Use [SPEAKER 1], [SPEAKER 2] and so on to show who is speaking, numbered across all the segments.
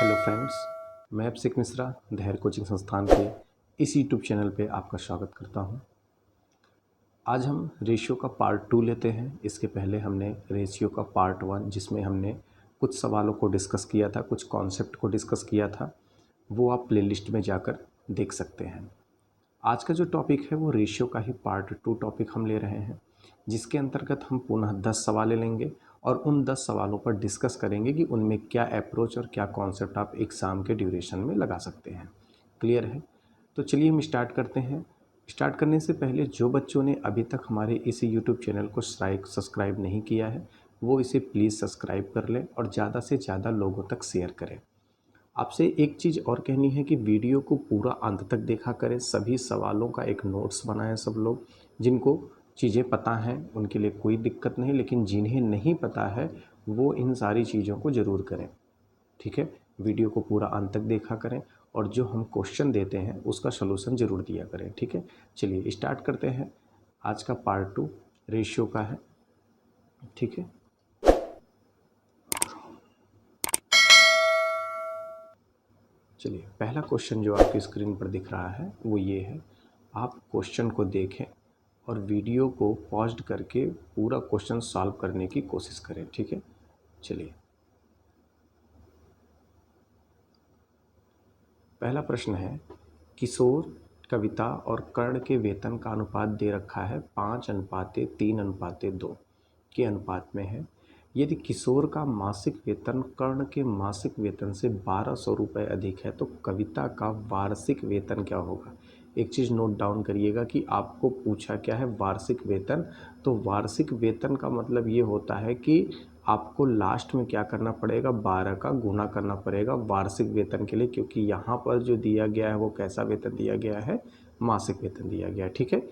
[SPEAKER 1] Hello friends, मैं अभिषेक मिश्रा धैर्य coaching संस्थान के इस यूट्यूब चैनल पे आपका स्वागत करता हूं। आज हम रेशियो का पार्ट 2 लेते हैं। इसके पहले हमने रेशियो का पार्ट 1 जिसमें हमने कुछ सवालों को डिस्कस किया था, कुछ कॉन्सेप्ट को डिस्कस किया था, वो आप प्लेलिस्ट में जाकर देख सकते हैं। आज का जो टॉपिक है वो रेशियो का ही पार्ट 2 टॉपिक हम ले रहे हैं, जिसके अंतर्गत हम पुनः 10 सवाल लेंगे और उन 10 सवालों पर डिस्कस करेंगे कि उनमें क्या अप्रोच और क्या कॉन्सेप्ट आप एग्ज़ाम के ड्यूरेशन में लगा सकते हैं। क्लियर है? तो चलिए हम स्टार्ट करते हैं। स्टार्ट करने से पहले जो बच्चों ने अभी तक हमारे इस यूट्यूब चैनल को सब्सक्राइब नहीं किया है, वो इसे प्लीज़ सब्सक्राइब कर लें और ज़्यादा से ज़्यादा लोगों तक शेयर करें। आपसे एक चीज़ और कहनी है कि वीडियो को पूरा अंत तक देखा करें। सभी सवालों का एक नोट्स बनाएं सब लोग। जिनको चीज़ें पता हैं उनके लिए कोई दिक्कत नहीं, लेकिन जिन्हें नहीं पता है वो इन सारी चीज़ों को ज़रूर करें। ठीक है? वीडियो को पूरा अंत तक देखा करें और जो हम क्वेश्चन देते हैं उसका सलूशन ज़रूर दिया करें। ठीक है? चलिए स्टार्ट करते हैं। आज का पार्ट 2 रेशियो का है। ठीक है? चलिए पहला क्वेश्चन जो आपकी स्क्रीन पर दिख रहा है वो ये है। आप क्वेश्चन को देखें और वीडियो को पॉज्ड करके पूरा क्वेश्चन सॉल्व करने की कोशिश करें। ठीक है? चलिए पहला प्रश्न है, किशोर, कविता और कर्ण के वेतन का अनुपात दे रखा है 5:3:2 के अनुपात में है। यदि किशोर का मासिक वेतन कर्ण के मासिक वेतन से 1200 रुपये अधिक है तो कविता का वार्षिक वेतन क्या होगा। एक चीज़ नोट डाउन करिएगा कि आपको पूछा क्या है, वार्षिक वेतन। तो वार्षिक वेतन का मतलब ये होता है कि आपको लास्ट में क्या करना पड़ेगा, 12 का गुना करना पड़ेगा वार्षिक वेतन के लिए, क्योंकि यहाँ पर जो दिया गया है वो कैसा वेतन दिया गया है, मासिक वेतन दिया गया है। ठीक है?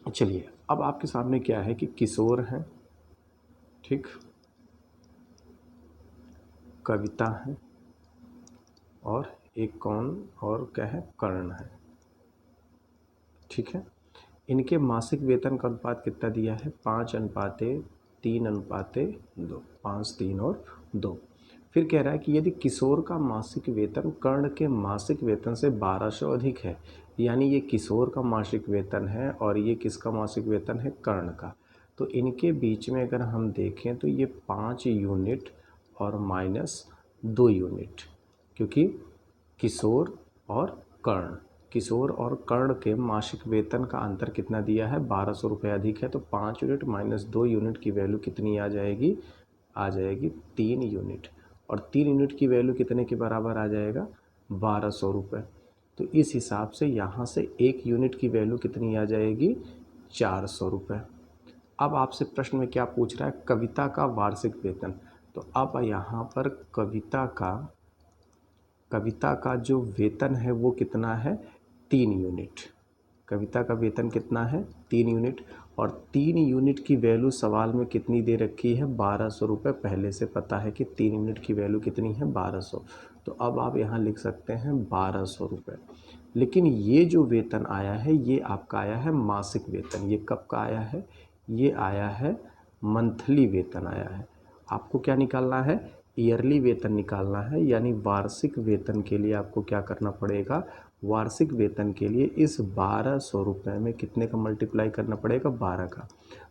[SPEAKER 1] चलिए अब आपके सामने क्या है कि किशोर हैं, ठीक, कविता है और एक कौन और क्या है, कर्ण है। ठीक है? इनके मासिक वेतन का अनुपात कितना दिया है, 5:3:2, 5, 3 और 2। फिर कह रहा है कि यदि किशोर का मासिक वेतन कर्ण के मासिक वेतन से 1200 अधिक है, यानी ये किशोर का मासिक वेतन है और ये किसका मासिक वेतन है, कर्ण का। तो इनके बीच में अगर हम देखें तो ये 5 यूनिट और -2 यूनिट, क्योंकि किशोर और कर्ण, किशोर और कर्ण के मासिक वेतन का अंतर कितना दिया है, 1200 रुपये अधिक है। तो 5 यूनिट -2 यूनिट की वैल्यू कितनी आ जाएगी, 3 यूनिट। और 3 यूनिट की वैल्यू कितने के बराबर आ जाएगा, 1200 रुपये। तो इस हिसाब से यहाँ से 1 यूनिट की वैल्यू कितनी आ जाएगी, 400 रुपये। अब आपसे प्रश्न में क्या पूछ रहा है, कविता का वार्षिक वेतन। तो अब यहाँ पर कविता का जो वेतन है वो कितना है, 3 यूनिट। कविता का वेतन कितना है, 3 यूनिट। और 3 यूनिट की वैल्यू सवाल में कितनी दे रखी है, 1200 रुपये। पहले से पता है कि 3 यूनिट की वैल्यू कितनी है, 1200। तो अब आप यहाँ लिख सकते हैं 1200 रुपये। लेकिन ये जो वेतन आया है ये आपका आया है मासिक वेतन। ये कब का आया है, ये आया है मंथली वेतन आया है। आपको क्या निकालना है, ईयरली वेतन निकालना है। यानी वार्षिक वेतन के लिए आपको क्या करना पड़ेगा, वार्षिक वेतन के लिए इस 1200 रुपये में कितने का मल्टीप्लाई करना पड़ेगा, 12 का।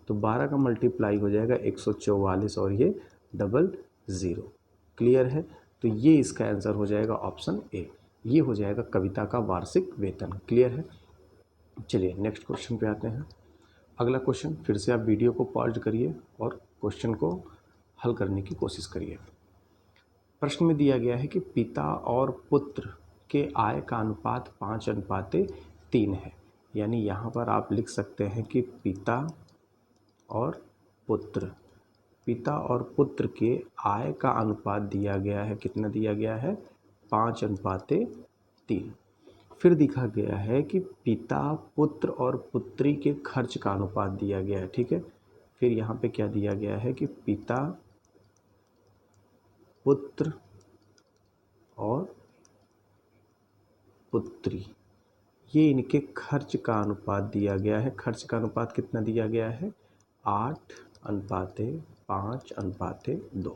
[SPEAKER 1] तो 12 का मल्टीप्लाई हो जाएगा 144 और ये 00। क्लियर है? तो ये इसका आंसर हो जाएगा ऑप्शन ए। ये हो जाएगा कविता का वार्षिक वेतन। क्लियर है? चलिए नेक्स्ट क्वेश्चन पे आते हैं। अगला क्वेश्चन, फिर से आप वीडियो को पॉज करिए और क्वेश्चन को हल करने की कोशिश करिए। प्रश्न में दिया गया है कि पिता और पुत्र के आय का अनुपात 5:3 है। यानी यहाँ पर आप लिख सकते हैं कि पिता और पुत्र के आय का अनुपात दिया गया है, कितना दिया गया है, 5:3। फिर दिखा गया है कि पिता, पुत्र और पुत्री के खर्च का अनुपात दिया गया है। ठीक है? फिर यहाँ पे क्या दिया गया है कि पिता, पुत्र और पुत्री, ये इनके खर्च का अनुपात दिया गया है। खर्च का अनुपात कितना दिया गया है, 8:5:2।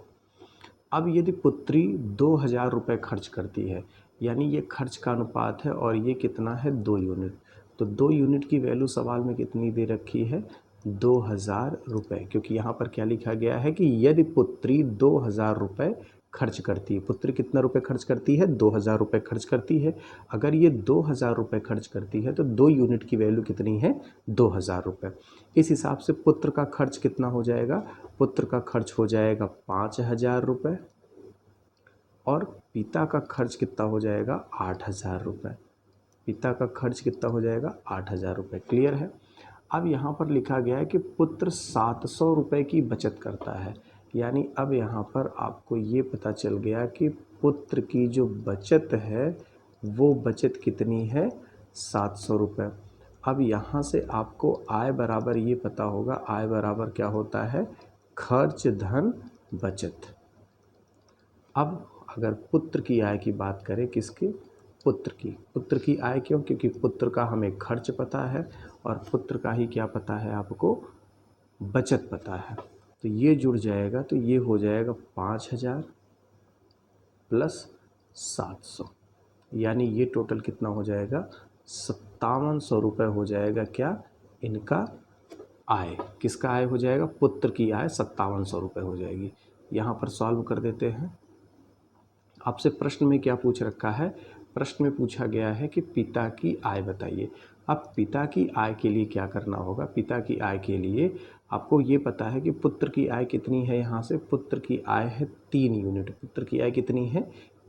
[SPEAKER 1] अब यदि पुत्री 2000 रुपये खर्च करती है, यानी ये खर्च का अनुपात है और ये कितना है 2 यूनिट, तो 2 यूनिट की वैल्यू सवाल में कितनी दे रखी है 2000 रुपये, क्योंकि यहाँ पर क्या लिखा गया है कि यदि पुत्री 2000 रुपये खर्च करती है। पुत्री कितना रुपए खर्च करती है 2000 रुपये खर्च करती है। अगर ये 2000 रुपये खर्च करती है तो 2 यूनिट की वैल्यू कितनी है 2000 रुपये। इस हिसाब से पुत्र का खर्च कितना हो जाएगा, पुत्र का खर्च हो जाएगा 5000 रुपये और पिता का खर्च कितना हो जाएगा 8000 रुपये। पिता का खर्च कितना हो जाएगा 8000 रुपये। क्लियर है। अब यहाँ पर लिखा गया है कि पुत्र 700 रुपये की बचत करता है, यानी अब यहाँ पर आपको ये पता चल गया कि पुत्र की जो बचत है वो बचत कितनी है 700 रुपये। अब यहाँ से आपको आय बराबर ये पता होगा, आय बराबर क्या होता है खर्च धन बचत। अब अगर पुत्र की आय की बात करें, किसकी, पुत्र की आय, क्यों, क्योंकि पुत्र का हमें खर्च पता है और पुत्र का ही क्या पता है आपको बचत पता है। तो ये जुड़ जाएगा तो ये हो जाएगा 5000 प्लस 700, यानी ये टोटल कितना हो जाएगा 5700 रुपये हो जाएगा क्या इनका आय। किसका आय हो जाएगा, पुत्र की आय 5700 रुपये हो जाएगी। यहाँ पर सॉल्व कर देते हैं। आपसे प्रश्न में क्या पूछ रखा है, प्रश्न में पूछा गया है कि पिता की आय बताइए। अब पिता की आय के लिए क्या करना होगा, पिता की आय के लिए आपको ये पता है कि पुत्र की आय कितनी है, यहाँ से पुत्र की आय है 3 यूनिट, पुत्र की आय कितनी है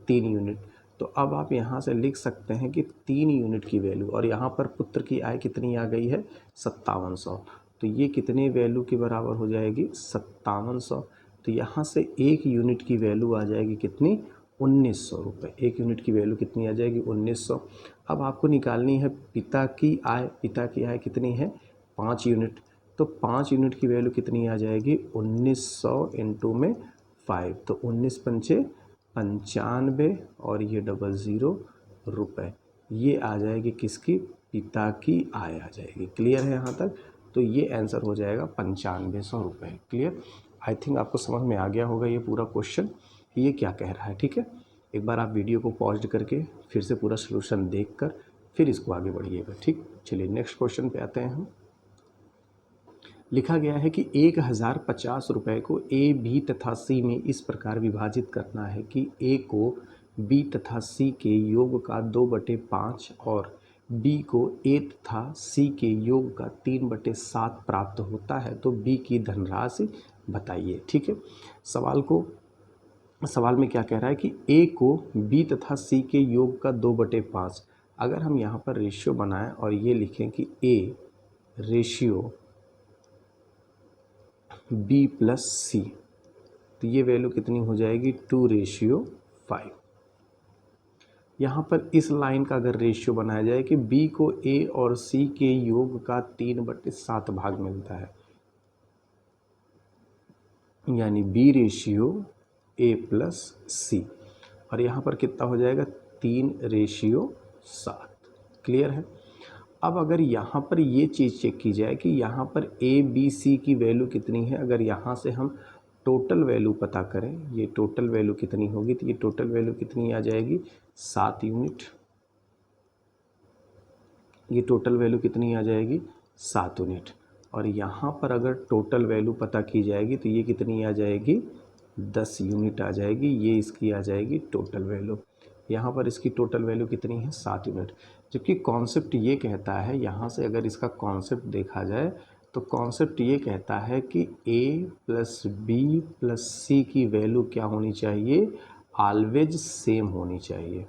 [SPEAKER 1] 3 यूनिट। तो अब आप यहाँ से लिख सकते हैं कि 3 यूनिट की वैल्यू, और यहाँ पर पुत्र की आय कितनी आ गई है 5700, तो ये कितने वैल्यू के बराबर हो जाएगी 5700। तो यहाँ से 1 यूनिट की वैल्यू आ जाएगी कितनी 1900 रुपये। 1 यूनिट की वैल्यू कितनी आ जाएगी 1900। अब आपको निकालनी है पिता की आय, पिता की आय कितनी है 5 यूनिट, तो 5 यूनिट की वैल्यू कितनी आ जाएगी 1900 इंटू में 5, तो 19 पंचे 95 और ये 00 रुपये, ये आ जाएगी किसकी पिता की आय आ जाएगी। क्लियर है यहाँ तक, तो ये आंसर हो जाएगा 9500 रुपये। क्लियर, आई थिंक आपको समझ में आ गया होगा ये पूरा क्वेश्चन ये क्या कह रहा है। ठीक है, एक बार आप वीडियो को पॉज करके फिर से पूरा सलूशन देखकर फिर इसको आगे बढ़िएगा। ठीक, चलिए नेक्स्ट क्वेश्चन पे आते हैं हम। लिखा गया है कि 1050 रुपये को ए बी तथा सी में इस प्रकार विभाजित करना है कि ए को बी तथा सी के योग का 2/5 और बी को ए तथा सी के योग का 3/7 प्राप्त होता है, तो बी की धनराशि बताइए। ठीक है, सवाल में क्या कह रहा है कि ए को बी तथा सी के योग का 2/5, अगर हम यहाँ पर रेशियो बनाएं और ये लिखें कि ए रेशियो बी प्लस सी, तो ये वैल्यू कितनी हो जाएगी 2:5। यहाँ पर इस लाइन का अगर रेशियो बनाया जाए कि बी को ए और सी के योग का 3/7 भाग मिलता है, यानी बी रेशियो ए प्लस सी, और यहाँ पर कितना हो जाएगा 3:7। क्लियर है। अब अगर यहाँ पर ये चीज़ चेक की जाए कि यहाँ पर ए बी सी की वैल्यू कितनी है, अगर यहाँ से हम टोटल वैल्यू पता करें, ये टोटल वैल्यू कितनी होगी, तो ये टोटल वैल्यू कितनी आ जाएगी 7 यूनिट। ये टोटल वैल्यू कितनी आ जाएगी 7 यूनिट, और यहाँ पर अगर टोटल वैल्यू पता की जाएगी तो ये कितनी आ जाएगी 10 यूनिट आ जाएगी। ये इसकी आ जाएगी टोटल वैल्यू। यहाँ पर इसकी टोटल वैल्यू कितनी है 7 यूनिट, जबकि कॉन्सेप्ट ये कहता है, यहाँ से अगर इसका कॉन्सेप्ट देखा जाए तो कॉन्सेप्ट ये कहता है कि a प्लस बी प्लस सी की वैल्यू क्या होनी चाहिए, ऑलवेज सेम होनी चाहिए।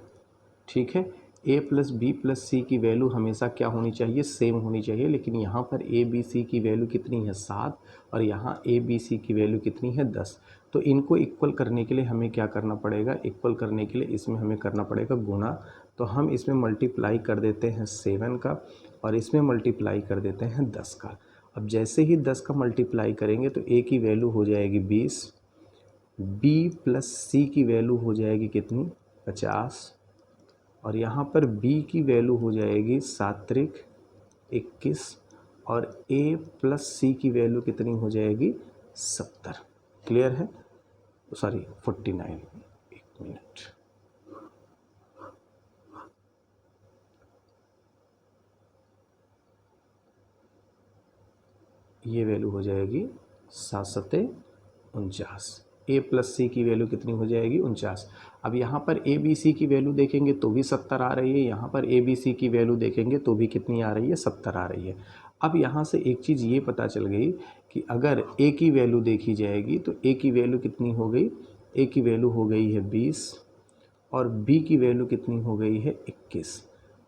[SPEAKER 1] ठीक है, a प्लस बी प्लस सी की वैल्यू हमेशा क्या होनी चाहिए, सेम होनी चाहिए। लेकिन यहाँ पर a b c की वैल्यू कितनी है 7 और यहाँ a b c की वैल्यू कितनी है 10। तो इनको इक्वल करने के लिए हमें क्या करना पड़ेगा, इक्वल करने के लिए इसमें हमें करना पड़ेगा गुणा। तो हम इसमें मल्टीप्लाई कर देते हैं 7 का और इसमें मल्टीप्लाई कर देते हैं 10 का। अब जैसे ही 10 का मल्टीप्लाई करेंगे तो a की वैल्यू हो जाएगी 20, b प्लस सी की वैल्यू हो जाएगी कितनी 50, और यहाँ पर b की वैल्यू हो जाएगी 7 × 21 और a प्लस सी की वैल्यू कितनी हो जाएगी 70। क्लियर है। सॉरी 49, एक मिनट, ये वैल्यू हो जाएगी 7×49। ए प्लस सी की वैल्यू कितनी हो जाएगी 49। अब यहाँ पर ए बी सी की वैल्यू देखेंगे तो भी 70 आ रही है, यहाँ पर ए बी सी की वैल्यू देखेंगे तो भी कितनी आ रही है 70 आ रही है। अब यहाँ से एक चीज़ ये पता चल गई कि अगर ए की वैल्यू देखी जाएगी तो ए की वैल्यू कितनी हो गई, ए की वैल्यू हो गई है 20 और बी की वैल्यू कितनी हो गई है 21।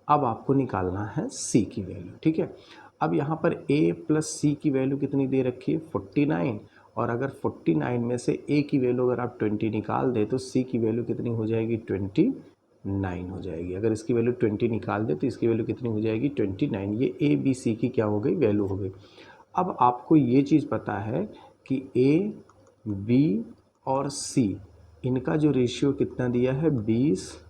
[SPEAKER 1] अब आपको निकालना है सी की वैल्यू, ठीक है। अब यहाँ पर a प्लस सी की वैल्यू कितनी दे रखी है 49, और अगर 49 में से a की वैल्यू अगर आप 20 निकाल दे तो c की वैल्यू कितनी हो जाएगी 29 हो जाएगी। अगर इसकी वैल्यू 20 निकाल दे तो इसकी वैल्यू कितनी हो जाएगी 29। ये a b c की क्या हो गई, वैल्यू हो गई। अब आपको ये चीज़ पता है कि a b और c इनका जो रेशियो कितना दिया है 20,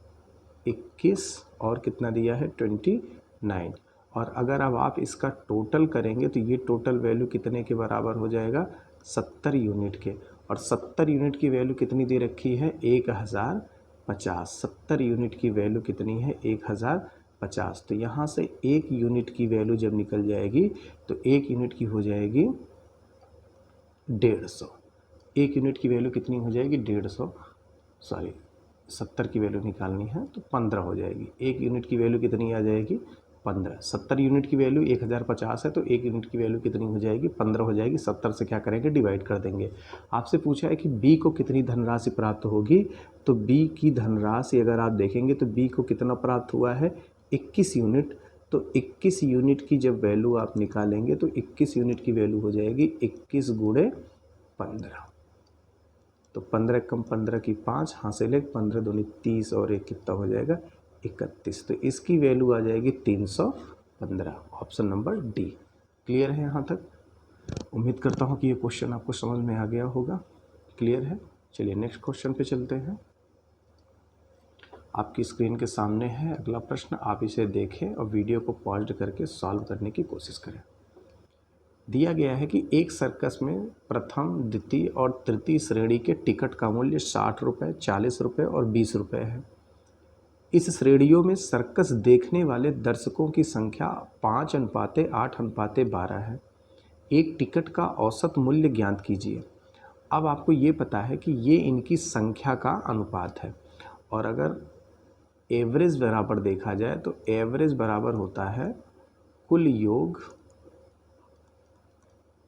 [SPEAKER 1] 21 और कितना दिया है 29। और अगर अब आप इसका टोटल करेंगे तो ये टोटल वैल्यू कितने के बराबर हो जाएगा 70 यूनिट के। और 70 यूनिट की वैल्यू कितनी दे रखी है 1050। 70 यूनिट की वैल्यू कितनी है 1050। तो यहाँ से एक यूनिट की वैल्यू जब निकल जाएगी तो एक यूनिट की हो जाएगी 150। एक यूनिट की वैल्यू कितनी हो जाएगी 150, सॉरी 70 की वैल्यू निकालनी है तो 15 हो जाएगी। एक यूनिट की वैल्यू कितनी आ जाएगी 15। 70 यूनिट की वैल्यू 1050 है तो एक यूनिट की वैल्यू कितनी हो जाएगी 15 हो जाएगी। 70 से क्या करेंगे डिवाइड कर देंगे। आपसे पूछा है कि बी को कितनी धनराशि प्राप्त होगी, तो बी की धनराशि अगर आप देखेंगे तो बी को कितना प्राप्त हुआ है 21 यूनिट। तो 21 यूनिट की जब वैल्यू आप निकालेंगे तो 21 यूनिट की वैल्यू हो जाएगी 21 गुणे 15। तो 15 कम 15 की 5 हासिल 15 दूनी 30 और एक कितना हो जाएगा 31। तो इसकी वैल्यू आ जाएगी 315। Option number D. क्लियर है यहाँ तक? उम्मीद करता हूँ कि ये क्वेश्चन आपको समझ में आ गया होगा। क्लियर है? चलिए नेक्स्ट क्वेश्चन पे चलते हैं। आपकी स्क्रीन के सामने है अगला प्रश्न, आप इसे देखें और वीडियो को पॉज करके सॉल्व करने की कोशिश करें। दिया गया है कि एक सर्कस में प्रथम, द्वितीय और तृतीय श्रेणी के टिकट का मूल्य 60 रुपये, 40 रुपये और 20 रुपये है। इस श्रेणियों में सर्कस देखने वाले दर्शकों की संख्या 5:8:12 है। एक टिकट का औसत मूल्य ज्ञात कीजिए। अब आपको ये पता है कि ये इनकी संख्या का अनुपात है, और अगर एवरेज बराबर देखा जाए तो एवरेज बराबर होता है कुल योग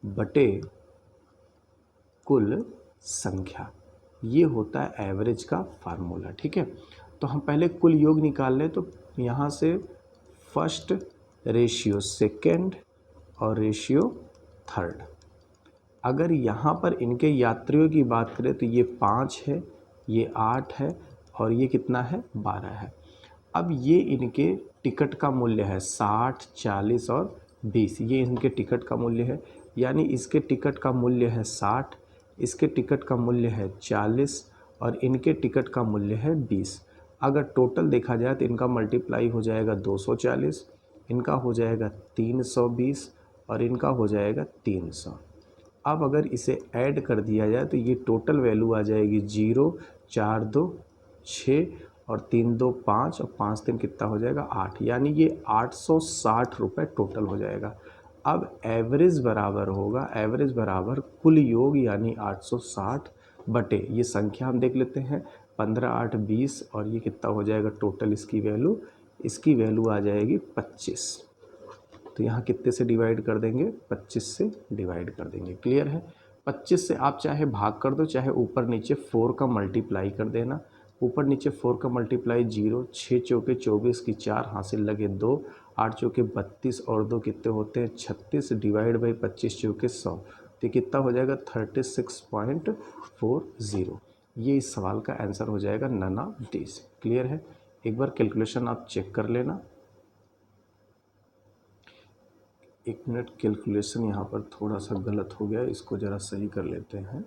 [SPEAKER 1] बटे कुल संख्या। ये होता है एवरेज का फार्मूला, ठीक है। तो हम पहले कुल योग निकाल लें तो यहाँ से फर्स्ट रेशियो सेकेंड और रेशियो थर्ड। अगर यहाँ पर इनके यात्रियों की बात करें तो ये 5 है, ये 8 है और ये कितना है 12 है। अब ये इनके टिकट का मूल्य है 60, 40 और 20। ये इनके टिकट का मूल्य है, यानी इसके टिकट का मूल्य है 60, इसके टिकट का मूल्य है 40 और इनके टिकट का मूल्य है 20। अगर टोटल देखा जाए तो इनका मल्टीप्लाई हो जाएगा 240, इनका हो जाएगा 320 और इनका हो जाएगा 300। अब अगर इसे ऐड कर दिया जाए तो ये टोटल वैल्यू आ जाएगी 0, 4 2 6 और 3 2 5 और 5 3 कितना हो जाएगा 8, यानी ये 860 रुपये टोटल हो जाएगा। अब एवरेज बराबर होगा, एवरेज बराबर कुल योग यानी 860 बटे ये संख्या हम देख लेते हैं 15 8 20 और ये कितना हो जाएगा टोटल इसकी वैल्यू आ जाएगी 25। तो यहाँ कितने से डिवाइड कर देंगे 25 से डिवाइड कर देंगे। क्लियर है? 25 से आप चाहे भाग कर दो, चाहे ऊपर नीचे 4 का मल्टीप्लाई कर देना। ऊपर नीचे 4 का मल्टीप्लाई 0, 6 चौके 24 की 4 हासिल लगे 2, 8 चौके 32 और 2 कितने होते हैं 36 डिवाइड बाई 25 चौके 100। तो कितना हो जाएगा 36.40। ये इस सवाल का आंसर हो जाएगा नन ऑफ दीज। क्लियर है? एक बार कैलकुलेशन आप चेक कर लेना। एक मिनट, कैलकुलेशन यहाँ पर थोड़ा सा गलत हो गया, इसको ज़रा सही कर लेते हैं।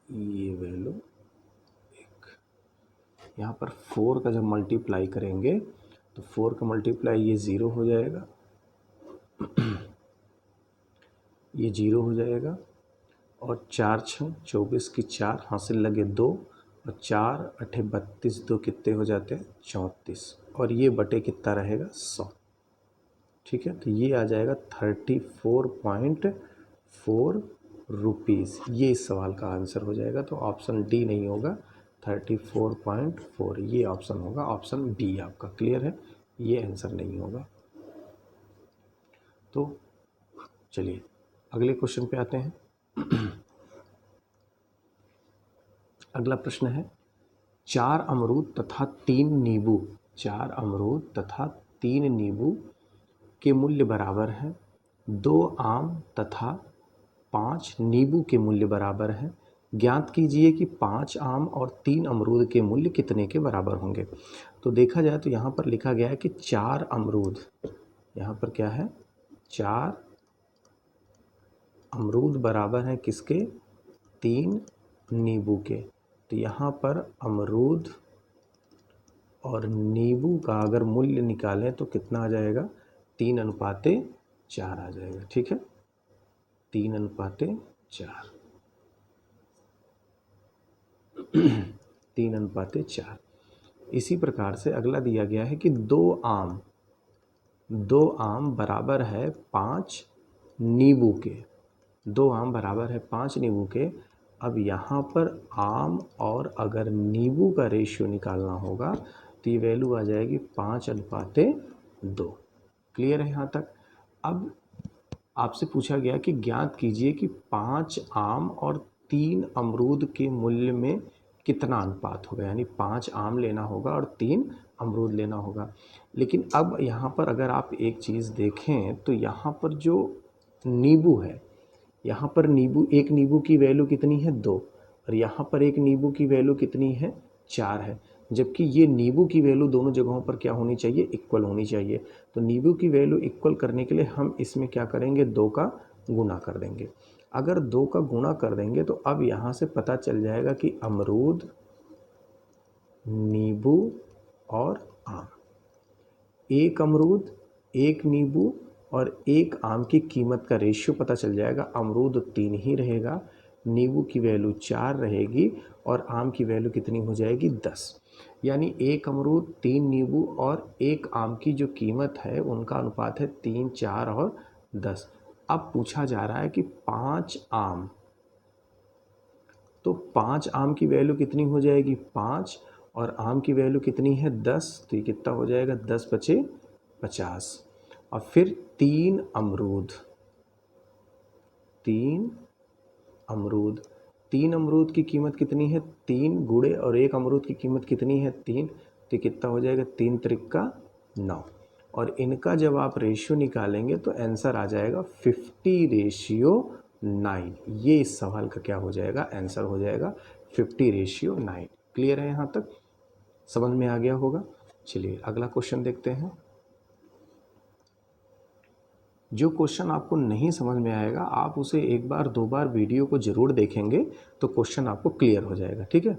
[SPEAKER 1] ये वैल्यू यहाँ पर 4 का जब मल्टीप्लाई करेंगे तो 4 का मल्टीप्लाई ये 0 हो जाएगा, ये 0 हो जाएगा और 4 6 24 की 4 हासिल लगे 2 और 4 8 32 2 कितने हो जाते हैं 34 और ये बटे कितना रहेगा 100। ठीक है, तो ये आ जाएगा 34.4 रुपीज़। ये इस सवाल का आंसर हो जाएगा। तो ऑप्शन डी नहीं होगा, 34.4 ये ऑप्शन होगा, ऑप्शन बी आपका। क्लियर है, ये आंसर नहीं होगा। तो चलिए अगले क्वेश्चन पे आते हैं। अगला प्रश्न है 4 अमरूद तथा 3 नींबू, 4 अमरूद तथा 3 नींबू के मूल्य बराबर हैं। 2 आम तथा 5 नींबू के मूल्य बराबर हैं। ज्ञात कीजिए कि 5 आम और 3 अमरूद के मूल्य कितने के बराबर होंगे। तो देखा जाए तो यहाँ पर लिखा गया है कि 4 अमरूद, यहाँ पर क्या है 4 अमरूद बराबर हैं किसके 3 नींबू के। तो यहाँ पर अमरूद और नींबू का अगर मूल्य निकालें तो कितना आ जाएगा 3:4 आ जाएगा। ठीक है, 3:4 3:4। इसी प्रकार से अगला दिया गया है कि 2 आम बराबर है 5 नींबू के, 2 आम बराबर है 5 नींबू के। अब यहाँ पर आम और अगर नींबू का रेशियो निकालना होगा तो ये वैल्यू आ जाएगी 5:2। क्लियर है यहाँ तक। अब आपसे पूछा गया कि ज्ञात कीजिए कि 5 आम और 3 अमरूद के मूल्य में कितना अनुपात होगा, यानी 5 आम लेना होगा और 3 अमरूद लेना होगा। लेकिन अब यहाँ पर अगर आप एक चीज़ देखें तो यहाँ पर जो नींबू है, यहाँ पर एक नींबू की वैल्यू कितनी है 2 और यहाँ पर एक नींबू की वैल्यू कितनी है 4 है, जबकि ये नींबू की वैल्यू दोनों जगहों पर क्या होनी चाहिए इक्वल होनी चाहिए। तो नींबू की वैल्यू इक्वल करने के लिए हम इसमें क्या करेंगे 2 का गुना कर देंगे। अगर 2 का गुना कर देंगे तो अब यहाँ से पता चल जाएगा कि अमरूद, नींबू और आम, एक अमरूद, एक नींबू और एक आम की कीमत का रेशियो पता चल जाएगा। अमरूद 3 ही रहेगा, नींबू की वैल्यू 4 रहेगी और आम की वैल्यू कितनी हो जाएगी 10। यानी एक अमरूद, 3 नींबू और एक आम की जो कीमत है उनका अनुपात है 3, 4 और 10। अब पूछा जा रहा है कि 5 आम, तो 5 आम की वैल्यू कितनी हो जाएगी 5 और आम की वैल्यू कितनी है 10, तो ये कितना हो जाएगा 10 बचे 50। और फिर 3 अमरूद, 3 अमरूद की कीमत कितनी है 3 गुणे और एक अमरूद की कीमत कितनी है 3, तो कितना हो जाएगा 3 त्रिका 9। और इनका जब आप रेशियो निकालेंगे तो आंसर आ जाएगा 50:9। ये इस सवाल का क्या हो जाएगा आंसर हो जाएगा 50:9। क्लियर है, यहाँ तक समझ में आ गया होगा। चलिए अगला क्वेश्चन देखते हैं। जो क्वेश्चन आपको नहीं समझ में आएगा आप उसे एक बार 2 बार वीडियो को ज़रूर देखेंगे तो क्वेश्चन आपको क्लियर हो जाएगा। ठीक है,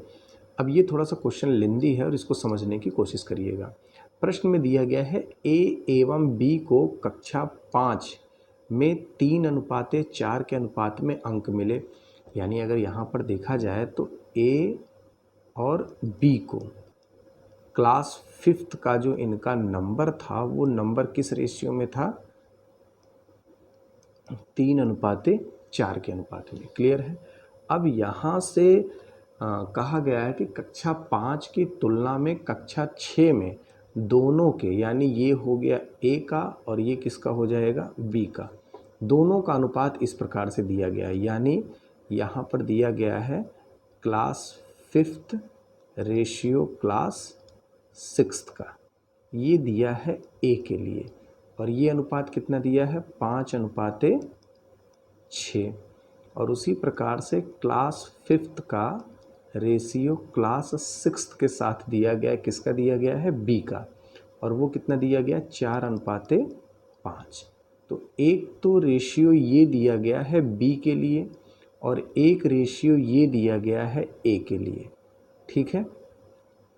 [SPEAKER 1] अब ये थोड़ा सा क्वेश्चन लेंदी है और इसको समझने की कोशिश करिएगा। प्रश्न में दिया गया है ए एवं बी को कक्षा 5 में 3:4 के अनुपात में अंक मिले। यानी अगर यहाँ पर देखा जाए तो ए और बी को क्लास 5th का जो इनका नंबर था वो नंबर किस रेशियो में था 3:4 के अनुपात में। क्लियर है। अब यहाँ से कहा गया है कि कक्षा 5 की तुलना में कक्षा 6 में दोनों के, यानी ये हो गया ए का और ये किसका हो जाएगा बी का, दोनों का अनुपात इस प्रकार से दिया गया है। यानी यहाँ पर दिया गया है class 5th ratio class 6th का, ये दिया है ए के लिए और ये अनुपात कितना दिया है 5:6। और उसी प्रकार से क्लास 5th का रेशियो क्लास 6th के साथ दिया गया है, किसका दिया गया है बी का, और वो कितना दिया गया 4:5। तो एक तो रेशियो ये दिया गया है बी के लिए और एक रेशियो ये दिया गया है ए के लिए। ठीक है,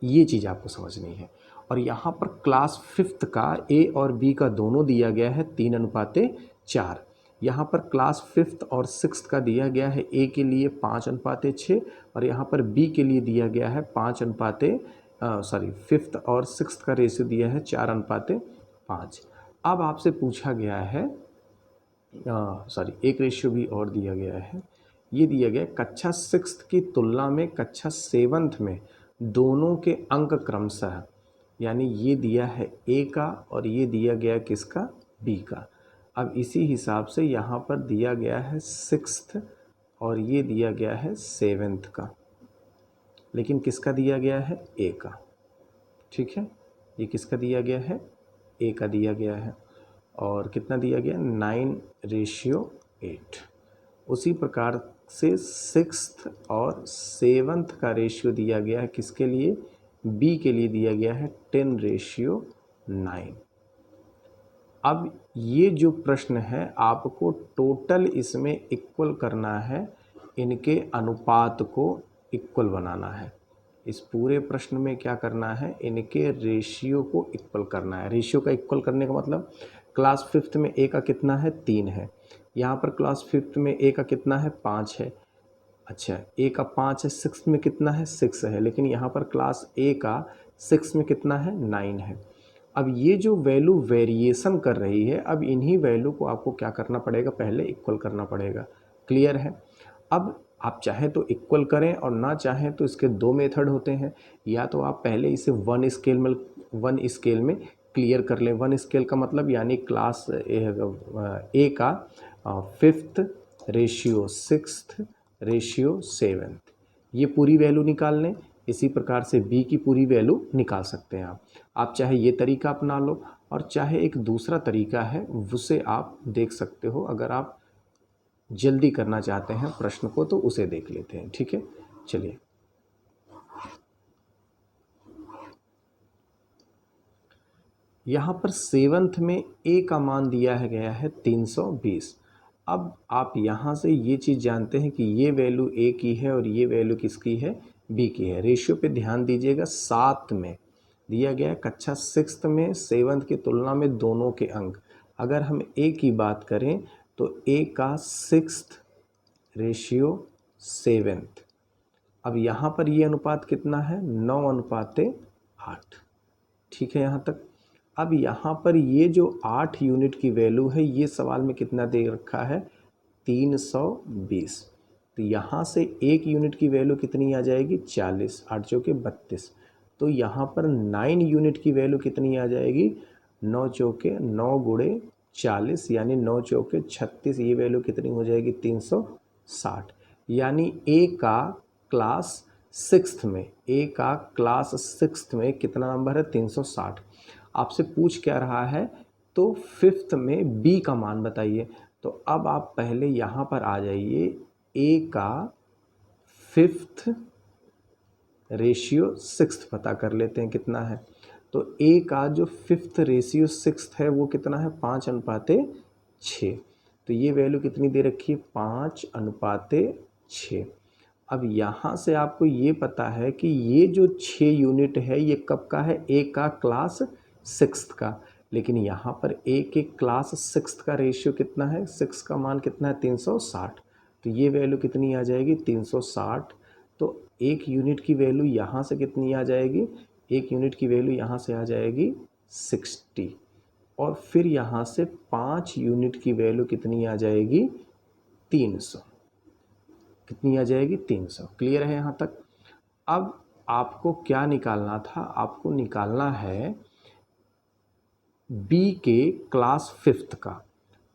[SPEAKER 1] ये चीज़ आपको समझनी है। और यहाँ पर क्लास 5th का ए और बी का दोनों दिया गया है 3:4। यहाँ पर क्लास 5th और 6th का दिया गया है ए के लिए 5:6 और यहाँ पर बी के लिए दिया गया है 5:5th और 6th का रेशियो दिया है 4:5। अब आपसे पूछा गया है एक रेशियो भी और दिया गया है, ये दिया गया कक्षा 6th की तुलना में कक्षा 7th में दोनों के अंक क्रमशः, यानी ये दिया है ए का और ये दिया गया किसका, बी का। अब इसी हिसाब से यहाँ पर दिया गया है 6th और ये दिया गया है 7th का, लेकिन किसका दिया गया है, ए का। ठीक है, ये किसका दिया गया है, ए का दिया गया है और कितना दिया गया, 9:8। उसी प्रकार से 6th और 7th का रेशियो दिया गया है किसके लिए, बी के लिए दिया गया है 10:9। अब ये जो प्रश्न है आपको टोटल इसमें इक्वल करना है, इनके अनुपात को इक्वल बनाना है। इस पूरे प्रश्न में क्या करना है, इनके रेशियो को इक्वल करना है। रेशियो का इक्वल करने का मतलब क्लास 5th में ए का कितना है, 3 है। यहाँ पर क्लास 5th में ए का कितना है, 5 है। अच्छा, ए का 5 है, 6th में कितना है, 6 है, लेकिन यहाँ पर क्लास ए का 6 में कितना है, 9 है। अब ये जो वैल्यू वेरिएशन कर रही है, अब इन्हीं वैल्यू को आपको क्या करना पड़ेगा, पहले इक्वल करना पड़ेगा। क्लियर है। अब आप चाहें तो इक्वल करें और ना चाहें तो इसके दो मेथड होते हैं। या तो आप पहले इसे वन स्केल में क्लियर कर लें। वन स्केल का मतलब यानी क्लास ए का 5th ratio 6th ratio 7th, ये पूरी वैल्यू निकाल लें। इसी प्रकार से बी की पूरी वैल्यू निकाल सकते हैं आप चाहे ये तरीका अपना लो और चाहे एक दूसरा तरीका है उसे आप देख सकते हो। अगर आप जल्दी करना चाहते हैं प्रश्न को तो उसे देख लेते हैं। ठीक है, चलिए। यहाँ पर 7th में ए का मान दिया है गया है 320। अब आप यहाँ से ये चीज़ जानते हैं कि ये वैल्यू ए की है और ये वैल्यू किसकी है, बी की है। रेशियो पे ध्यान दीजिएगा, 7 में दिया गया है कक्षा 6th में 7th की तुलना में दोनों के अंक। अगर हम ए की बात करें तो ए का 6th रेशियो 7th। अब यहाँ पर ये अनुपात कितना है, 9:8। ठीक है यहाँ तक। अब यहाँ पर ये जो 8 यूनिट की वैल्यू है, ये सवाल में कितना दे रखा है, 320। तो यहाँ से 1 यूनिट की वैल्यू कितनी आ जाएगी, 40, 8 चौके 32। तो यहाँ पर 9 यूनिट की वैल्यू कितनी आ जाएगी, 9 चौके 9 गुणे 40 यानी 9 चौके 36। ये वैल्यू कितनी हो जाएगी, 360। यानी ए का क्लास 6th में, ए का क्लास 6th में कितना नंबर है, 360। आपसे पूछ क्या रहा है, तो 5th में बी का मान बताइए। तो अब आप पहले यहाँ पर आ जाइए, ए का 5th रेशियो 6th पता कर लेते हैं कितना है। तो ए का जो 5th रेशियो 6th है वो कितना है, 5:6। तो ये वैल्यू कितनी दे रखी है, 5:6। अब यहाँ से आपको ये पता है कि ये जो 6 यूनिट है ये कब का है, ए का क्लास 6th का। लेकिन यहाँ पर ए के क्लास 6th का रेशियो कितना है, 6 का मान कितना है, 360। तो ये वैल्यू कितनी आ जाएगी, 360। तो 1 यूनिट की वैल्यू यहाँ से कितनी आ जाएगी, 1 यूनिट की वैल्यू यहाँ से आ जाएगी 60। और फिर यहाँ से 5 यूनिट की वैल्यू कितनी आ जाएगी, 300। कितनी आ जाएगी, 300। क्लियर है यहाँ तक। अब आपको क्या निकालना था, आपको निकालना है बी के क्लास 5th का।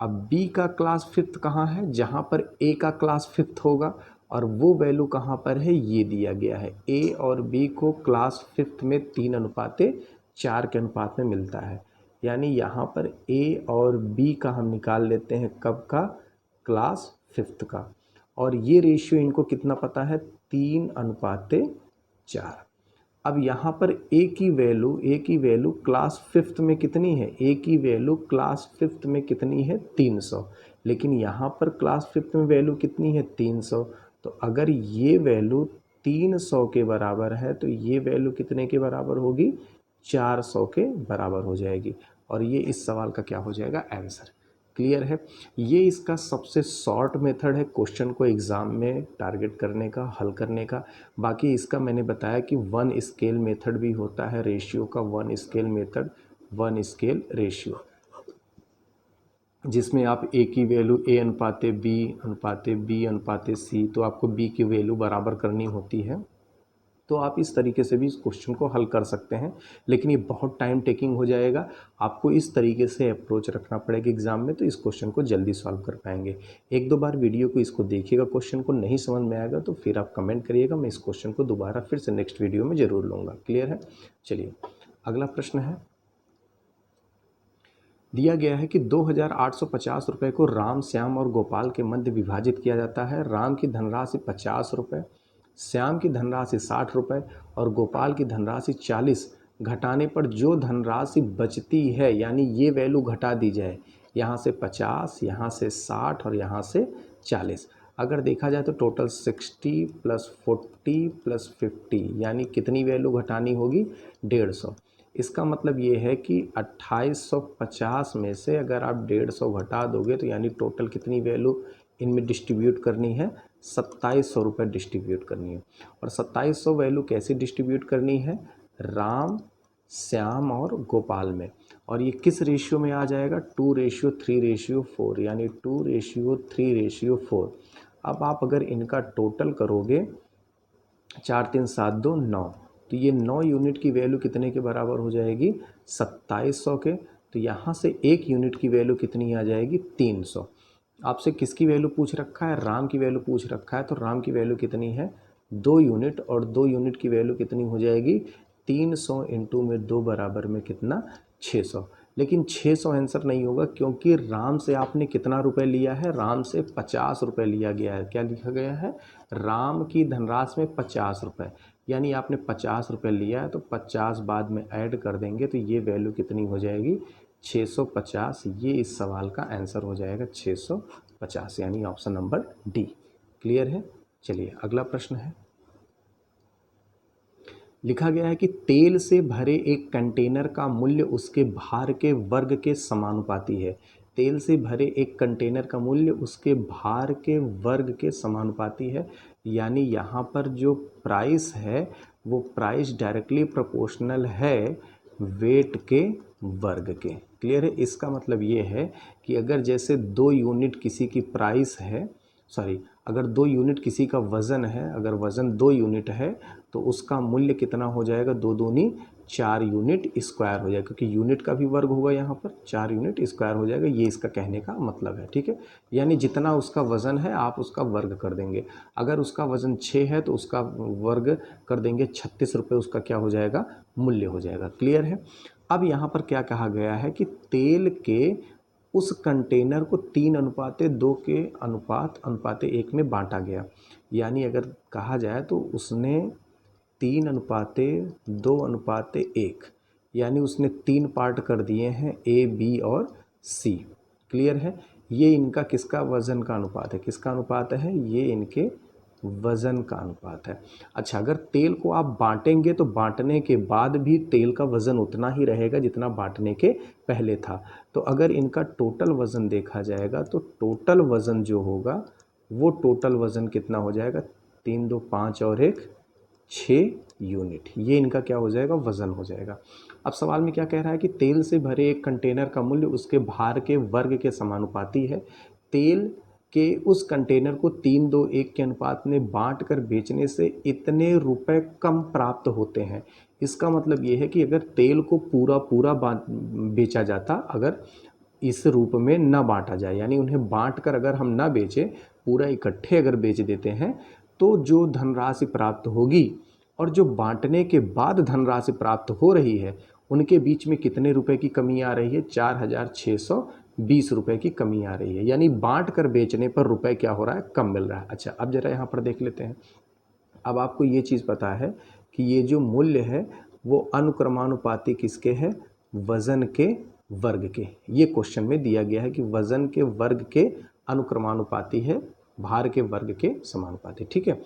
[SPEAKER 1] अब बी का क्लास 5th कहाँ है, जहाँ पर ए का क्लास 5th होगा, और वो वैल्यू कहाँ पर है, ये दिया गया है। ए और बी को क्लास 5th में 3:4 के अनुपात में मिलता है। यानी यहाँ पर ए और बी का हम निकाल लेते हैं कब का, क्लास 5th का। और ये रेशियो इनको कितना पता है, 3:4। अब यहाँ पर ए की वैल्यू क्लास 5th में कितनी है, ए की वैल्यू क्लास 5th में कितनी है, 300। लेकिन यहाँ पर क्लास 5th में वैल्यू कितनी है, 300। तो अगर ये वैल्यू 300 के बराबर है तो ये वैल्यू कितने के बराबर होगी, 400 के बराबर हो जाएगी। और ये इस सवाल का क्या हो जाएगा, आंसर। क्लियर है। ये इसका सबसे शॉर्ट मेथड है क्वेश्चन को एग्ज़ाम में टारगेट करने का, हल करने का। बाकी इसका मैंने बताया कि वन स्केल मेथड भी होता है रेशियो का, one scale method, one scale ratio, जिसमें आप ए की वैल्यू ए अनुपाते बी अनुपाते सी, तो आपको बी की वैल्यू बराबर करनी होती है। तो आप इस तरीके से भी इस क्वेश्चन को हल कर सकते हैं, लेकिन ये बहुत टाइम टेकिंग हो जाएगा। आपको इस तरीके से अप्रोच रखना पड़ेगा एग्जाम में, तो इस क्वेश्चन को जल्दी सॉल्व कर पाएंगे। एक दो बार वीडियो को इसको देखिएगा, क्वेश्चन को नहीं समझ में आएगा तो फिर आप कमेंट करिएगा, मैं इस क्वेश्चन को दोबारा फिर से नेक्स्ट वीडियो में ज़रूर लूँगा। क्लियर है। चलिए अगला प्रश्न है, दिया गया है कि 2850 रुपये को राम, श्याम और गोपाल के मध्य विभाजित किया जाता है। राम की धनराशि 50 रुपये, श्याम की धनराशि 60 रुपये और गोपाल की धनराशि 40 घटाने पर जो धनराशि बचती है, यानी ये वैल्यू घटा दी जाए, यहाँ से 50, यहाँ से 60 और यहाँ से 40। अगर देखा जाए तो टोटल 60 + 40 + 50, यानी कितनी वैल्यू घटानी होगी, 150। इसका मतलब ये है कि 2850 में से अगर आप 150 घटा दोगे तो यानी टोटल कितनी वैल्यू इनमें डिस्ट्रीब्यूट करनी है, 2700 रुपये डिस्ट्रीब्यूट करनी है। और 2700 वैल्यू कैसे डिस्ट्रीब्यूट करनी है, राम, श्याम और गोपाल में। और ये किस रेशियो में आ जाएगा, 2:3:4, यानी 2:3:4। अब आप अगर इनका टोटल करोगे 4 3 7 2 9, तो ये 9 यूनिट की वैल्यू कितने के बराबर हो जाएगी, 2700 के। तो यहाँ से 1 यूनिट की वैल्यू कितनी आ जाएगी, 300। आपसे किसकी वैल्यू पूछ रखा है, राम की वैल्यू पूछ रखा है, तो राम की वैल्यू कितनी है, 2 यूनिट, और 2 यूनिट की वैल्यू कितनी हो जाएगी, 300 इंटू में 2 बराबर में कितना, 600। लेकिन 600 आंसर नहीं होगा, क्योंकि राम से आपने कितना रुपए लिया है, राम से 50 रुपये लिया गया है। क्या लिखा गया है, राम की धनराशि में 50 रुपये, यानी आपने 50 रुपये लिया है तो 50 बाद में ऐड कर देंगे तो ये वैल्यू कितनी हो जाएगी, 650। ये इस सवाल का आंसर हो जाएगा 650, यानी ऑप्शन नंबर डी। क्लियर है। चलिए अगला प्रश्न है, लिखा गया है कि तेल से भरे एक कंटेनर का मूल्य उसके भार के वर्ग के समानुपाती है। तेल से भरे एक कंटेनर का मूल्य उसके भार के वर्ग के समानुपाती है, यानी यहाँ पर जो प्राइस है वो प्राइस डायरेक्टली प्रोपोर्शनल है वेट के वर्ग के। क्लियर है। इसका मतलब ये है कि अगर जैसे 2 यूनिट किसी की प्राइस है, अगर 2 यूनिट किसी का वज़न है, अगर वज़न 2 यूनिट है तो उसका मूल्य कितना हो जाएगा, 2 दूनी 4 यूनिट स्क्वायर हो जाएगा, क्योंकि यूनिट का भी वर्ग होगा यहाँ पर, 4 यूनिट स्क्वायर हो जाएगा। ये इसका कहने का मतलब है। ठीक है, यानी जितना उसका वज़न है आप उसका वर्ग कर देंगे। अगर उसका वज़न 6 है तो उसका वर्ग कर देंगे 36 रुपये, उसका क्या हो जाएगा, मूल्य हो जाएगा। क्लियर है। अब यहाँ पर क्या कहा गया है कि तेल के उस कंटेनर को 3:2 के अनुपात 1 में बांटा गया। यानी अगर कहा जाए तो उसने 3:2:1, यानी उसने 3 पार्ट कर दिए हैं, ए, बी और सी। क्लियर है। ये इनका किसका वज़न का अनुपात है, किसका अनुपात है, ये इनके वज़न का अनुपात है। अच्छा, अगर तेल को आप बांटेंगे तो बांटने के बाद भी तेल का वज़न उतना ही रहेगा जितना बांटने के पहले था। तो अगर इनका टोटल वज़न देखा जाएगा तो टोटल वज़न जो होगा वो टोटल वज़न कितना हो जाएगा, 3 2 5 और 1 6 यूनिट। ये इनका क्या हो जाएगा, वज़न हो जाएगा। अब सवाल में क्या कह रहा है कि तेल से भरे एक कंटेनर का मूल्य उसके भार के वर्ग के समानुपाती है। तेल के उस कंटेनर को 3:2:1 के अनुपात में बांट कर बेचने से इतने रुपए कम प्राप्त होते हैं। इसका मतलब ये है कि अगर तेल को पूरा बेचा जाता, अगर इस रूप में न बांटा जाए, यानी उन्हें बांट कर अगर हम ना बेचें, पूरा इकट्ठे अगर बेच देते हैं, तो जो धनराशि प्राप्त होगी और जो बांटने के बाद धनराशि प्राप्त हो रही है, उनके बीच में कितने रुपए की कमी आ रही है, 4620 रुपये की कमी आ रही है। यानी बांट कर बेचने पर रुपए क्या हो रहा है, कम मिल रहा है। अच्छा, अब जरा यहाँ पर देख लेते हैं। अब आपको ये चीज़ पता है कि ये जो मूल्य है वो अनुक्रमानुपाती किसके है, वज़न के वर्ग के। ये क्वेश्चन में दिया गया है कि वज़न के वर्ग के अनुक्रमानुपाती है, भार के वर्ग के समानुपाती। ठीक है।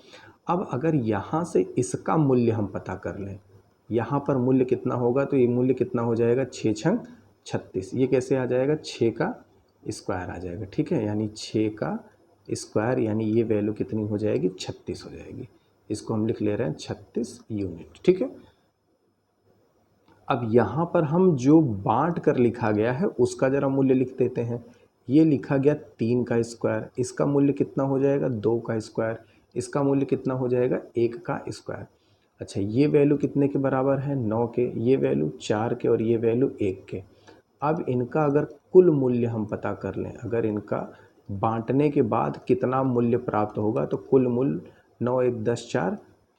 [SPEAKER 1] अब अगर यहाँ से इसका मूल्य हम पता कर लें, यहाँ पर मूल्य कितना होगा, तो ये मूल्य कितना हो जाएगा, 6 छंग 36। ये कैसे आ जाएगा, 6 का स्क्वायर आ जाएगा, ठीक है। यानी 6 का स्क्वायर, यानी ये वैल्यू कितनी हो जाएगी, 36 हो जाएगी। इसको हम लिख ले रहे हैं 36 यूनिट, ठीक है। अब यहाँ पर हम जो बांट कर लिखा गया है उसका ज़रा मूल्य लिख देते हैं। ये लिखा गया 3 का स्क्वायर, इसका मूल्य कितना हो जाएगा, 2 का स्क्वायर, इसका मूल्य कितना हो जाएगा, 1 का स्क्वायर। अच्छा, ये वैल्यू कितने के बराबर है, 9 के, ये वैल्यू 4 के और ये वैल्यू 1 के। अब इनका अगर कुल मूल्य हम पता कर लें, अगर इनका बांटने के बाद कितना मूल्य प्राप्त होगा, तो कुल मूल्य 9 1 10 4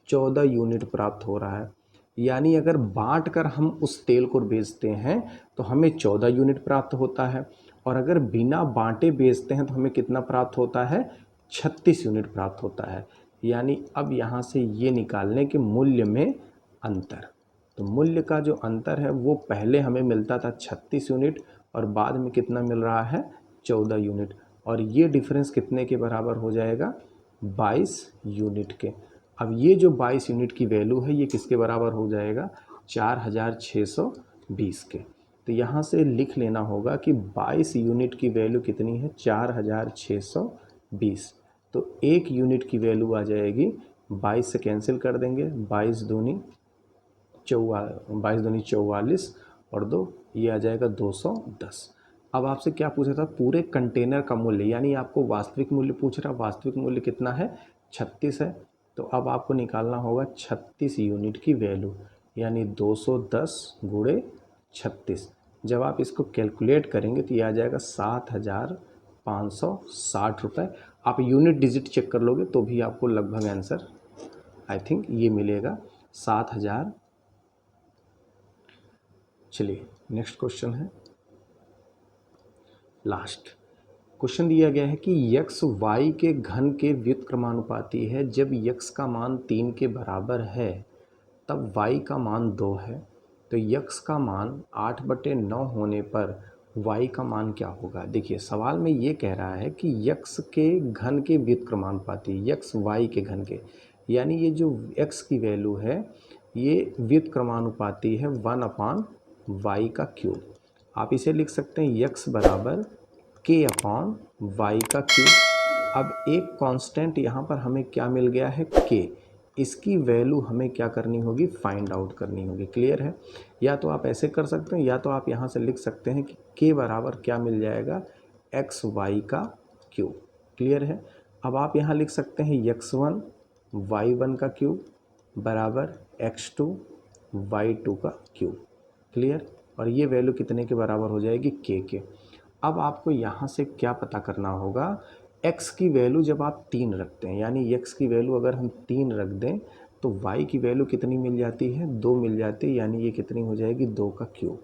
[SPEAKER 1] 14 यूनिट प्राप्त हो रहा है। यानी अगर बांट कर हम उस तेल को बेचते हैं तो हमें 14 यूनिट प्राप्त होता है, और अगर बिना बांटे बेचते हैं तो हमें कितना प्राप्त होता है, 36 यूनिट प्राप्त होता है। यानी अब यहाँ से ये निकालने के मूल्य में अंतर, तो मूल्य का जो अंतर है वो पहले हमें मिलता था 36 यूनिट और बाद में कितना मिल रहा है, 14 यूनिट, और ये डिफरेंस कितने के बराबर हो जाएगा, 22 यूनिट के। अब ये जो 22 यूनिट की वैल्यू है ये किसके बराबर हो जाएगा, 4620 के। तो यहाँ से लिख लेना होगा कि 22 यूनिट की वैल्यू कितनी है, 4620। तो 1 यूनिट की वैल्यू आ जाएगी, 22 से कैंसिल कर देंगे, 22 दूनी 44 और 2, ये आ जाएगा 210। अब आपसे क्या पूछा था, पूरे कंटेनर का मूल्य, यानी आपको वास्तविक मूल्य पूछ रहा, वास्तविक मूल्य कितना है, 36 है। तो अब आपको निकालना होगा 36 यूनिट की वैल्यू, यानी 210 गुणे 36। जब आप इसको कैलकुलेट करेंगे तो ये आ जाएगा 7560 रुपये। आप यूनिट डिजिट चेक कर लोगे तो भी आपको लगभग आंसर आई थिंक ये मिलेगा 7000। चलिए नेक्स्ट क्वेश्चन है, लास्ट क्वेश्चन दिया गया है कि यक्स वाई के घन के व्युत्क्रमानुपाती है। जब यक्स का मान 3 के बराबर है तब वाई का मान 2 है, तो यक्स का मान 8/9 होने पर वाई का मान क्या होगा। देखिए सवाल में ये कह रहा है कि यक्स के घन के व्युत्क्रमानुपाती, यक्स वाई के घन के, यानी ये जो एक्स की वैल्यू है ये व्युत्क्रमानुपाती है 1/y का क्यूब। आप इसे लिख सकते हैं यक्स बराबर k/y का क्यूब। अब एक कांस्टेंट यहाँ पर हमें क्या मिल गया है, k, इसकी वैल्यू हमें क्या करनी होगी, फाइंड आउट करनी होगी। क्लियर है। या तो आप ऐसे कर सकते हैं, या तो आप यहाँ से लिख सकते हैं कि k बराबर क्या मिल जाएगा, xy का क्यूब। क्लियर है। अब आप यहाँ लिख सकते हैं x1 y1 का क्यूब बराबर x2 y2 का क्यूब। क्लियर। और ये वैल्यू कितने के बराबर हो जाएगी, k के। अब आपको यहाँ से क्या पता करना होगा, x की वैल्यू जब आप 3 रखते हैं, यानी x की वैल्यू अगर हम 3 रख दें तो y की वैल्यू कितनी मिल जाती है, 2 मिल जाती है, यानी ये कितनी हो जाएगी, 2 का क्यूब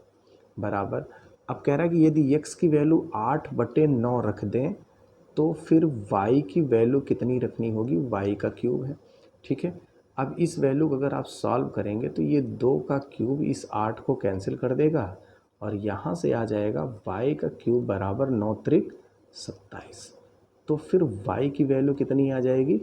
[SPEAKER 1] बराबर। अब कह रहा है कि यदि x की वैल्यू 8/9 रख दें तो फिर y की वैल्यू कितनी रखनी होगी, y का क्यूब है। ठीक है। अब इस वैल्यू को अगर आप सॉल्व करेंगे तो ये 2 का क्यूब इस 8 को कैंसिल कर देगा और यहाँ से आ जाएगा y का क्यूब बराबर 9 त्रिक 27। तो फिर y की वैल्यू कितनी आ जाएगी,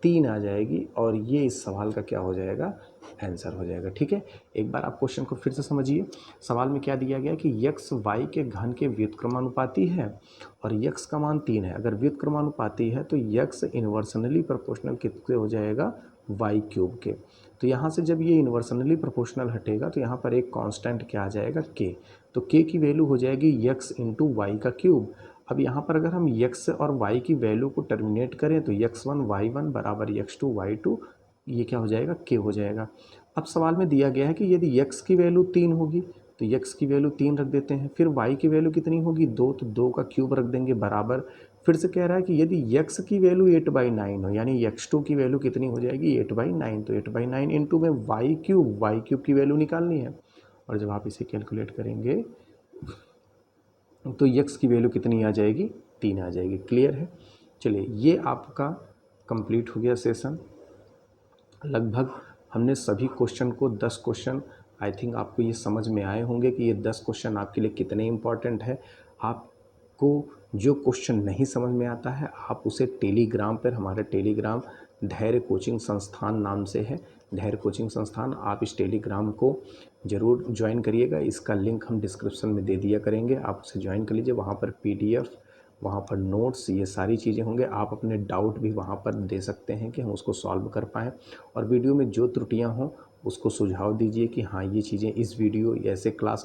[SPEAKER 1] 3 आ जाएगी, और ये इस सवाल का क्या हो जाएगा, आंसर हो जाएगा। ठीक है। एक बार आप क्वेश्चन को फिर से समझिए। सवाल में क्या दिया गया कि यक्स वाई के घन के व्युत्क्रमानुपाती है और यक्स का मान 3 है। अगर व्युत्क्रमानुपाती है तो यक्स इन्वर्सनली प्रोपोर्शनल कितने हो जाएगा, वाई क्यूब के। तो यहाँ से जब ये इन्वर्सनली प्रोपोर्शनल हटेगा तो यहाँ पर एक कांस्टेंट क्या आ जाएगा, के। तो के की वैल्यू हो जाएगी यक्स इंटू वाई का क्यूब। अब यहाँ पर अगर हम यक्स और वाई की वैल्यू को टर्मिनेट करें तो x1 y1 बराबर x2 y2, ये क्या हो जाएगा, के हो जाएगा। अब सवाल में दिया गया है कि यदि x की वैल्यू 3 होगी तो x की वैल्यू 3 रख देते हैं, फिर y की वैल्यू कितनी होगी, 2, तो 2 का क्यूब रख देंगे बराबर। फिर से कह रहा है कि यदि x की वैल्यू 8/9 हो, यानी x2 की वैल्यू कितनी हो जाएगी, 8/9, तो 8/9 इंटू में y क्यूब की वैल्यू निकालनी है। और जब आप इसे कैलकुलेट करेंगे तो यक्स की वैल्यू कितनी आ जाएगी, 3 आ जाएगी। क्लियर है। चलिए ये आपका कंप्लीट हो गया सेशन। लगभग हमने सभी क्वेश्चन को 10 क्वेश्चन, आई थिंक आपको ये समझ में आए होंगे कि ये 10 क्वेश्चन आपके लिए कितने इम्पॉर्टेंट है। आपको जो क्वेश्चन नहीं समझ में आता है आप उसे टेलीग्राम पर, हमारे टेलीग्राम धैर्य कोचिंग संस्थान नाम से है, धैर्य कोचिंग संस्थान। आप इस टेलीग्राम को ज़रूर ज्वाइन करिएगा, इसका लिंक हम डिस्क्रिप्शन में दे दिया करेंगे, आप उसे ज्वाइन कर लीजिए। वहाँ पर PDF, वहाँ पर नोट्स, ये सारी चीज़ें होंगे। आप अपने डाउट भी वहाँ पर दे सकते हैं कि हम उसको सॉल्व कर पाएँ, और वीडियो में जो त्रुटियाँ हों उसको सुझाव दीजिए कि हाँ ये चीज़ें इस वीडियो ऐसे क्लास